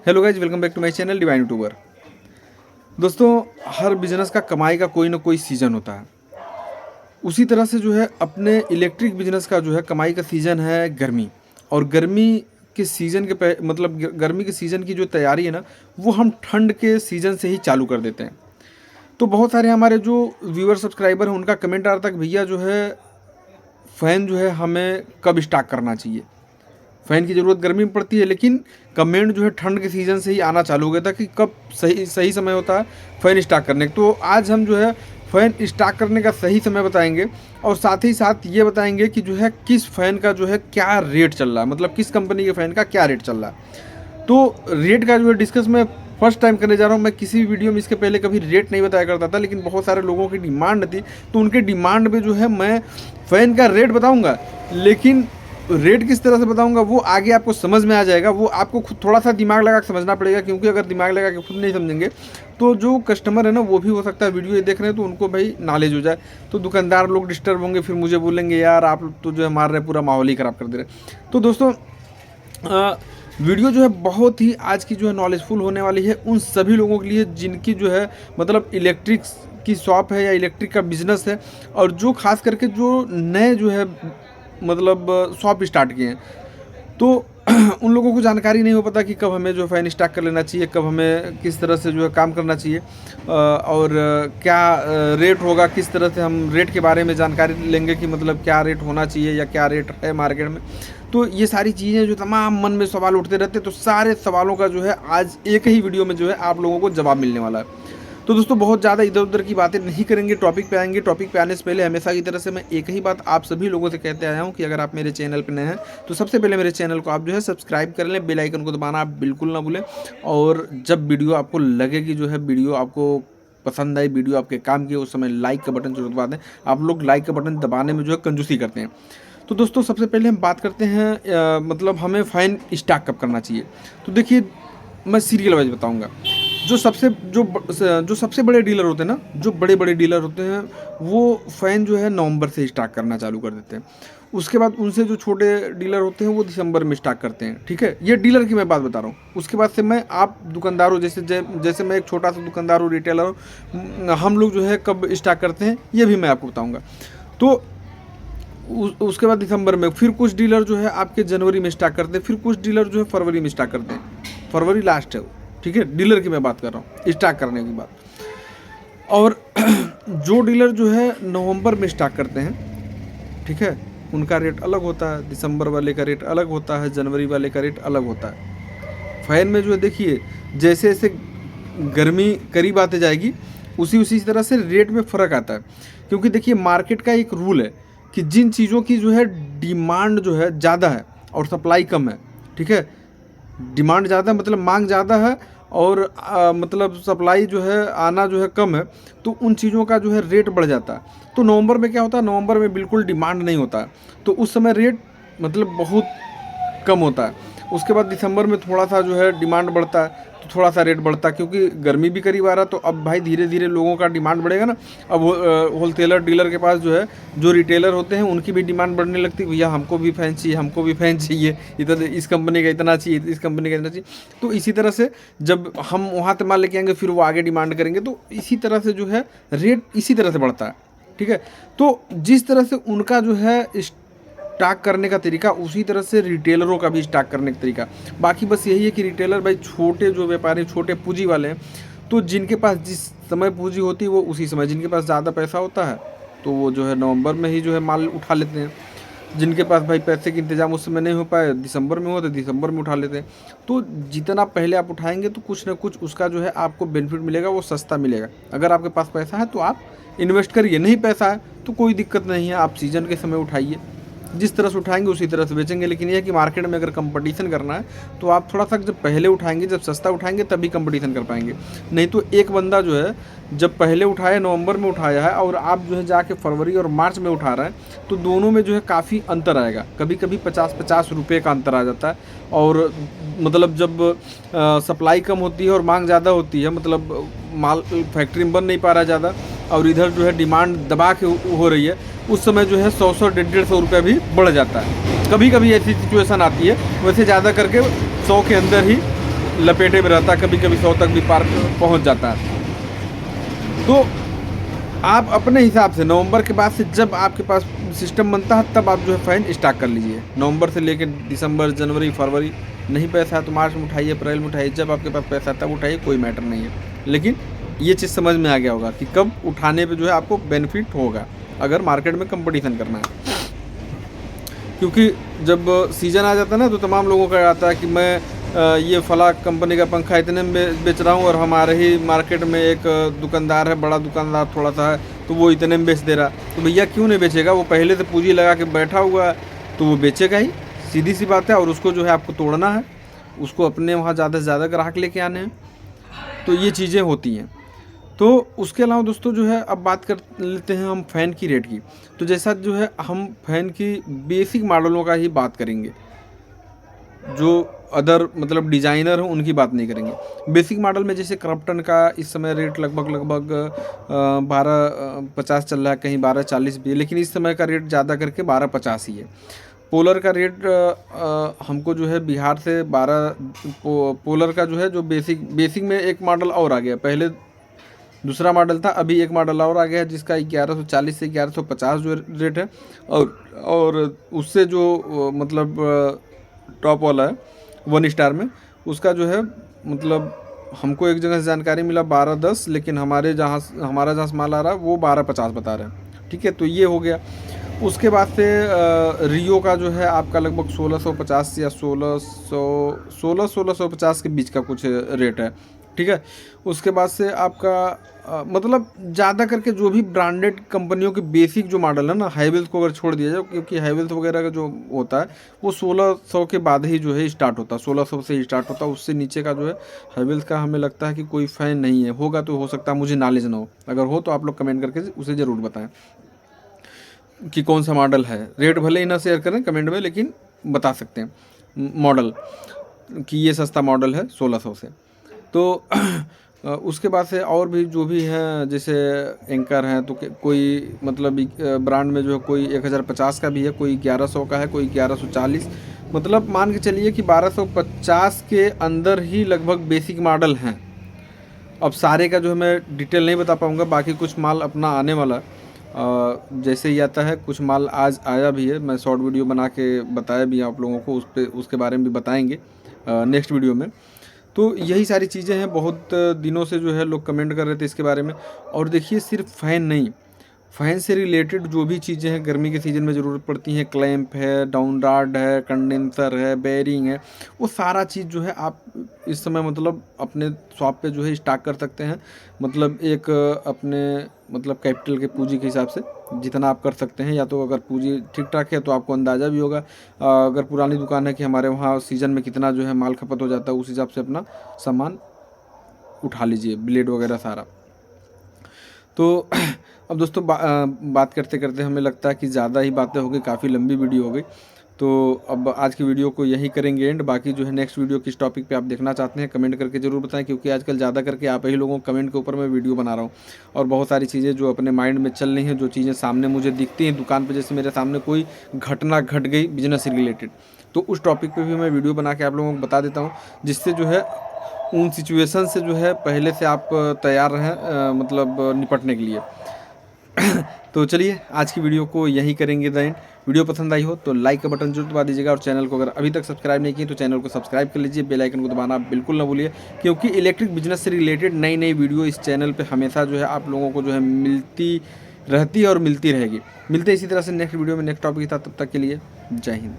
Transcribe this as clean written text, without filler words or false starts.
Hello guys, welcome back to my channel divine YouTuber. दोस्तों, हर business का कमाई का कोई ना कोई सीज़न होता है। उसी तरह से जो है अपने इलेक्ट्रिक बिजनेस का जो है कमाई का सीज़न है गर्मी। और गर्मी के सीज़न के मतलब गर्मी के सीज़न की जो तैयारी है ना, वो हम ठंड के सीज़न से ही चालू कर देते हैं। तो बहुत सारे हमारे जो व्यूअर सब्सक्राइबर हैं उनका कमेंट आ रहा था कि भैया जो है फ़ैन जो है हमें कब स्टार्ट करना चाहिए। फ़ैन की ज़रूरत गर्मी में पड़ती है, लेकिन कमेंट जो है ठंड के सीज़न से ही आना चालू हो गया था कि कब सही सही समय होता है फ़ैन स्टार्ट करने का। तो आज हम जो है फ़ैन स्टार्ट करने का सही समय बताएंगे और साथ ही साथ ये बताएंगे कि जो है किस फ़ैन का जो है क्या रेट चल रहा है, मतलब किस कंपनी के फ़ैन का क्या रेट चल रहा है। तो रेट का जो है डिस्कस मैं फर्स्ट टाइम करने जा रहा हूँ। मैं किसी भी वीडियो में इसके पहले कभी रेट नहीं बताया करता था, लेकिन बहुत सारे लोगों की डिमांड थी, तो उनके डिमांड पे जो है मैं फ़ैन का रेट बताऊँगा। लेकिन रेट किस तरह से बताऊंगा वो आगे आपको समझ में आ जाएगा। वो आपको खुद थोड़ा सा दिमाग लगा के समझना पड़ेगा, क्योंकि अगर दिमाग लगा के खुद नहीं समझेंगे तो जो कस्टमर है ना, वो भी हो सकता है वीडियो ये देख रहे हैं तो उनको भाई नॉलेज हो जाए, तो दुकानदार लोग डिस्टर्ब होंगे, फिर मुझे बोलेंगे यार आप तो जो है मार रहे पूरा माहौल ही ख़राब कर दे रहे। तो दोस्तों, वीडियो जो है बहुत ही आज की जो है नॉलेजफुल होने वाली है उन सभी लोगों के लिए जिनकी जो है मतलब इलेक्ट्रिक की शॉप है या इलेक्ट्रिक का बिज़नेस है, और जो खास करके जो नए जो है मतलब शॉप स्टार्ट किए हैं। तो उन लोगों को जानकारी नहीं हो पता कि कब हमें जो फ़ैन स्टार्ट कर लेना चाहिए, कब हमें किस तरह से जो है काम करना चाहिए, और क्या रेट होगा, किस तरह से हम रेट के बारे में जानकारी लेंगे कि मतलब क्या रेट होना चाहिए या क्या रेट है मार्केट में। तो ये सारी चीज़ें जो तमाम मन में सवाल उठते रहते हैं, तो सारे सवालों का जो है आज एक ही वीडियो में जो है आप लोगों को जवाब मिलने वाला है। तो दोस्तों, बहुत ज़्यादा इधर उधर की बातें नहीं करेंगे, टॉपिक पे आएंगे। टॉपिक पे आने से पहले हमेशा की तरह से मैं एक ही बात आप सभी लोगों से कहते आया हूँ कि अगर आप मेरे चैनल पे नए हैं तो सबसे पहले मेरे चैनल को आप जो है सब्सक्राइब कर लें, बेल आइकन को दबाना आप बिल्कुल ना भूलें। और जब वीडियो आपको लगे कि जो है वीडियो आपको पसंद आई, वीडियो आपके काम की, उस समय लाइक का बटन जरूर दबा दें। आप लोग लाइक का बटन दबाने में जो है कंजूसी करते हैं। तो दोस्तों, सबसे पहले हम बात करते हैं मतलब हमें फ़ैन स्टार्ट कब करना चाहिए। तो देखिए, मैं सीरियल वाइज बताऊंगा। जो सबसे बड़े डीलर होते हैं ना, जो बड़े बड़े डीलर होते हैं, वो फ़ैन जो है नवंबर से स्टार्ट करना चालू कर देते हैं। उसके बाद उनसे जो छोटे डीलर होते हैं वो दिसंबर में स्टार्ट करते हैं। ठीक है, ये डीलर की मैं बात बता रहा हूँ। उसके बाद से मैं आप दुकानदार हो, जैसे मैं एक छोटा सा दुकानदार हूँ, रिटेलर हूँ, हम लोग जो है कब स्टार्ट करते हैं ये भी मैं आपको बताऊँगा। तो उसके बाद दिसंबर में, फिर कुछ डीलर जो है आपके जनवरी में स्टार्ट करते हैं, फिर कुछ डीलर जो है फरवरी में स्टार्ट करते हैं। फरवरी लास्ट है वो। ठीक है, डीलर की मैं बात कर रहा हूँ स्टार्ट करने की बात। और जो डीलर जो है नवंबर में स्टार्ट करते हैं, ठीक है, उनका रेट अलग होता है, दिसंबर वाले का रेट अलग होता है, जनवरी वाले का रेट अलग होता है। फ़ैन में जो है देखिए, जैसे जैसे गर्मी करीब आते जाएगी उसी तरह से रेट में फ़र्क आता है। क्योंकि देखिए, मार्केट का एक रूल है कि जिन चीज़ों की जो है डिमांड जो है ज़्यादा है और सप्लाई कम है, ठीक है, डिमांड ज़्यादा मतलब मांग ज़्यादा है और मतलब सप्लाई जो है आना जो है कम है, तो उन चीज़ों का जो है रेट बढ़ जाता है। तो नवंबर में क्या होता है, नवंबर में बिल्कुल डिमांड नहीं होता है, तो उस समय रेट मतलब बहुत कम होता है। उसके बाद दिसंबर में थोड़ा सा जो है डिमांड बढ़ता है, तो थोड़ा सा रेट बढ़ता है, क्योंकि गर्मी भी करीब आ रहा है। तो अब भाई धीरे धीरे लोगों का डिमांड बढ़ेगा ना। अब होलसेलर डीलर के पास जो है, जो रिटेलर होते हैं उनकी भी डिमांड बढ़ने लगती है, भैया हमको भी फ़ैन चाहिए, हमको भी फ़ैन चाहिए, इधर इस कंपनी का इतना चाहिए, इस कंपनी का इतना चाहिए। तो इसी तरह से जब हम वहाँ से माल लेके आएंगे, फिर वो आगे डिमांड करेंगे, तो इसी तरह से जो है रेट इसी तरह से बढ़ता है। ठीक है, तो जिस तरह से उनका जो है स्टार्ट करने का तरीका, उसी तरह से रिटेलरों का भी स्टार्ट करने का तरीका। बाकी बस यही है कि रिटेलर भाई छोटे जो व्यापारी, छोटे पूंजी वाले हैं, तो जिनके पास जिस समय पूंजी होती है वो उसी समय, जिनके पास ज़्यादा पैसा होता है तो वो जो है नवंबर में ही जो है माल उठा लेते हैं। जिनके पास भाई पैसे के इंतजाम उस समय नहीं हो पाए, दिसंबर में हो तो दिसंबर में उठा लेते हैं। तो जितना पहले आप उठाएंगे तो कुछ ना कुछ उसका जो है आपको बेनिफिट मिलेगा, वो सस्ता मिलेगा। अगर आपके पास पैसा है तो आप इन्वेस्ट करिए, नहीं पैसा है तो कोई दिक्कत नहीं है, आप सीज़न के समय उठाइए, जिस तरह से उठाएंगे उसी तरह से बेचेंगे। लेकिन यह है कि मार्केट में अगर कंपटीशन करना है तो आप थोड़ा सा जब पहले उठाएंगे, जब सस्ता उठाएंगे तभी कंपटीशन कर पाएंगे। नहीं तो एक बंदा जो है जब पहले उठाया, नवंबर में उठाया है, और आप जो है जाके फरवरी और मार्च में उठा रहे हैं, तो दोनों में जो है काफ़ी अंतर आएगा। कभी कभी 50-50 रुपये का अंतर आ जाता है। और मतलब जब सप्लाई कम होती है और मांग ज़्यादा होती है, मतलब माल फैक्ट्री में बन नहीं पा रहा ज़्यादा, और इधर जो है डिमांड दबा के हो रही है, उस समय जो है 100-100, 150-150 रुपये भी बढ़ जाता है। कभी कभी ऐसी सिचुएशन आती है, वैसे ज़्यादा करके 100 के अंदर ही लपेटे में रहता है, कभी कभी 100 तक भी पार पहुंच जाता है। तो आप अपने हिसाब से नवंबर के बाद से जब आपके पास सिस्टम बनता है तब आप जो है फ़ैन स्टार्ट कर लीजिए। नवंबर से लेकर दिसंबर, जनवरी, फरवरी, नहीं पैसा है तो मार्च में उठाइए, अप्रैल में उठाइए, जब आपके पास पैसा है तब उठाइए, कोई मैटर नहीं है। लेकिन ये चीज़ समझ में आ गया होगा कि कब उठाने पे जो है आपको बेनिफिट होगा, अगर मार्केट में कंपटीशन करना है। क्योंकि जब सीज़न आ जाता है ना तो तमाम लोगों का आता है कि मैं ये फला कंपनी का पंखा इतने में बेच रहा हूँ और हमारे ही मार्केट में एक दुकानदार है, बड़ा दुकानदार थोड़ा सा है, तो वो इतने में बेच दे रहा। तो भैया क्यों नहीं बेचेगा, वो पहले से पूंजी लगा के बैठा हुआ है तो वो बेचेगा ही, सीधी सी बात है। और उसको जो है आपको तोड़ना है, उसको अपने वहाँ ज़्यादा से ज़्यादा ग्राहक लेके आने हैं, तो ये चीज़ें होती हैं। तो उसके अलावा दोस्तों जो है अब बात कर लेते हैं हम फ़ैन की रेट की। तो जैसा जो है हम फ़ैन की बेसिक मॉडलों का ही बात करेंगे, जो अदर मतलब डिज़ाइनर हैं उनकी बात नहीं करेंगे। बेसिक मॉडल में जैसे क्रॉम्पटन का इस समय रेट लगभग 1250 चल रहा है, कहीं 1240 भी है, लेकिन इस समय का रेट ज़्यादा करके 1250 ही है। पोलर का रेट हमको जो है बिहार से पोलर का जो है जो बेसिक में एक मॉडल और आ गया, पहले दूसरा मॉडल था, अभी एक मॉडल और आ गया है जिसका 1140 से 1150 जो रेट है। और उससे जो मतलब टॉप वाला है 1 स्टार में, उसका जो है मतलब हमको एक जगह से जानकारी मिला 1210, लेकिन हमारा जहाँ से माल आ रहा है वो 1250 बता रहे हैं। ठीक है, तो ये हो गया। उसके बाद से रियो का जो है आपका लगभग 1650 या 1650 के बीच का कुछ रेट है। ठीक है, उसके बाद से आपका मतलब ज़्यादा करके जो भी ब्रांडेड कंपनियों के बेसिक जो मॉडल है ना, हाईवेल्स को अगर छोड़ दिया जाए, क्योंकि हाईवेल्स वगैरह का जो होता है वो 1600 के बाद ही जो है स्टार्ट होता है, 1600 से ही स्टार्ट होता है। उससे नीचे का जो है हाईवेल्स का हमें लगता है कि कोई फ़ैन नहीं है, होगा तो हो सकता है मुझे नॉलेज ना हो, अगर हो तो आप लोग कमेंट करके उसे ज़रूर बताएं कि कौन सा मॉडल है। रेट भले ही ना शेयर करें कमेंट में, लेकिन बता सकते हैं मॉडल कि ये सस्ता मॉडल है 1600 से। तो उसके बाद से और भी जो भी हैं, जैसे एंकर हैं, तो कोई मतलब ब्रांड में जो है कोई 1050 का भी है, कोई 1100 का है, कोई 1140, मतलब मान के चलिए कि 1250 के अंदर ही लगभग बेसिक मॉडल हैं। अब सारे का जो है मैं डिटेल नहीं बता पाऊँगा, बाकी कुछ माल अपना आने वाला जैसे ही आता है, कुछ माल आज आया भी है, मैं शॉर्ट वीडियो बना के बताया भी आप लोगों को, उसके बारे में भी बताएंगे नेक्स्ट वीडियो में। तो यही सारी चीज़ें हैं, बहुत दिनों से जो है लोग कमेंट कर रहे थे इसके बारे में। और देखिए सिर्फ फ़ैन नहीं, फ़ैन से रिलेटेड जो भी चीज़ें हैं गर्मी के सीज़न में ज़रूरत पड़ती हैं, क्लैंप है, डाउन रॉड है, कंडेंसर है, बेयरिंग है, वो सारा चीज़ जो है आप इस समय मतलब अपने शॉप पे जो है स्टॉक कर सकते हैं। मतलब एक अपने मतलब कैपिटल के पूंजी के हिसाब से जितना आप कर सकते हैं, या तो अगर पूंजी ठीक ठाक है तो आपको अंदाज़ा भी होगा, अगर पुरानी दुकान है कि हमारे वहाँ सीज़न में कितना जो है माल खपत हो जाता है, उस हिसाब से अपना सामान उठा लीजिए, ब्लेड वगैरह सारा। तो अब दोस्तों बात करते करते हमें लगता है कि ज़्यादा ही बातें हो गई, काफ़ी लंबी वीडियो हो गई। तो अब आज की वीडियो को यहीं करेंगे एंड। बाकी जो है नेक्स्ट वीडियो किस टॉपिक पे आप देखना चाहते हैं कमेंट करके ज़रूर बताएं, क्योंकि आजकल ज़्यादा करके आप ही लोगों को कमेंट के ऊपर मैं वीडियो बना रहा हूँ। और बहुत सारी चीज़ें जो अपने माइंड में चल रही हैं, जो चीज़ें सामने मुझे दिखती हैं दुकान पर, जैसे मेरे सामने कोई घटना घट गई बिजनेस से रिलेटेड, तो उस टॉपिक पर भी मैं वीडियो बना के आप लोगों को बता देता हूँ, जिससे जो है उन सिचुएशन से जो है पहले से आप तैयार रहें मतलब निपटने के लिए। तो चलिए आज की वीडियो को यही करेंगे द एंड। वीडियो पसंद आई हो तो लाइक का बटन जरूर दबा दीजिएगा, और चैनल को अगर अभी तक सब्सक्राइब नहीं किए तो चैनल को सब्सक्राइब कर लीजिए, बेल आइकन को दबाना बिल्कुल ना भूलिए, क्योंकि इलेक्ट्रिक बिजनेस से रिलेटेड नई नई वीडियो इस चैनल पे हमेशा जो है आप लोगों को जो है मिलती रहती है और मिलती रहेगी। मिलते हैं इसी तरह से नेक्स्ट वीडियो में नेक्स्ट टॉपिक के साथ, तब तक के लिए जय हिंद।